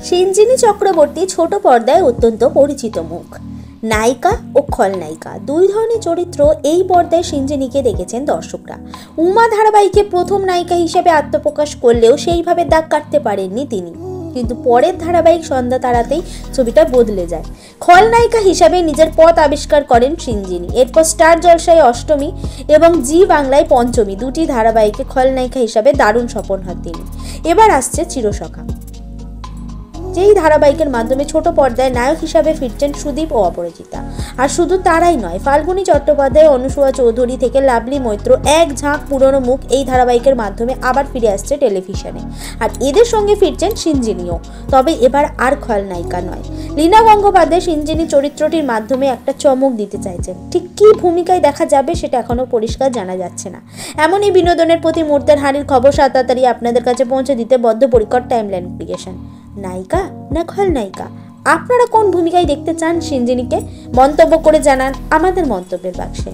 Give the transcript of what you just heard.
সিঞ্জিনী চক্রবর্তী ছোট পর্দায় অত্যন্ত পরিচিত মুখ। নায়িকা ও খলনায়িকা দুই ধরনের চরিত্র এই পর্দায় সিঞ্জিনীকে দেখেছেন দর্শকরা। উমা ধারাবাহিকে প্রথম নায়িকা হিসেবে আত্মপ্রকাশ করলেও সেইভাবে দাগ কাটতে পারেননি তিনি, কিন্তু পরের ধারাবাহিক সন্ধ্যা তারাতেই ছবিটা বদলে যায়। খলনায়িকা হিসাবে নিজের পথ আবিষ্কার করেন সিঞ্জিনী। এরপর স্টার জলসায় অষ্টমী এবং জি বাংলায় পঞ্চমী দুটি ধারাবাহিকে খলনায়িকা হিসাবে দারুণ সফল হন তিনি। এবার আসছে চিরসখা, যেই ধারাবাহিকের মাধ্যমে ছোট পর্দায় নায়ক হিসাবে ফিরছেন সুদীপ ও অপরাজিতা। আর শুধু তারাই নয়, ফাল্গুনী চট্টোপাধ্যায়, অনুসুয়া চৌধুরী থেকে লাভলি মৈত্র, এক ঝাঁক পুরনো মুখ এই ধারাবাহিকের মাধ্যমে আবার ফিরে আসছে টেলিভিশনে। আর এদের সঙ্গে ফিরছেন সিঞ্জিনীও, তবে এবার আর খলনায়িকা নয়। লীনা গঙ্গোপাধ্যায় সিঞ্জিনী চরিত্রটির মাধ্যমে একটা চমক দিতে চাইছেন। ঠিক কী ভূমিকায় দেখা যাবে সেটা এখনও পরিষ্কার জানা যাচ্ছে না। এমনই বিনোদনের প্রতি মুহূর্তের হাঁড়ির খবর তাড়াতাড়ি আপনাদের কাছে পৌঁছে দিতে বদ্ধপরিকর টাইমলাইন অ্যাপ্লিকেশন। নায়িকা না খলনায়িকা, আপনারা কোন ভূমিকায় দেখতে চান সিঞ্জিনীকে? মন্তব্য করে জানান আমাদের মন্তব্যের বাক্সে।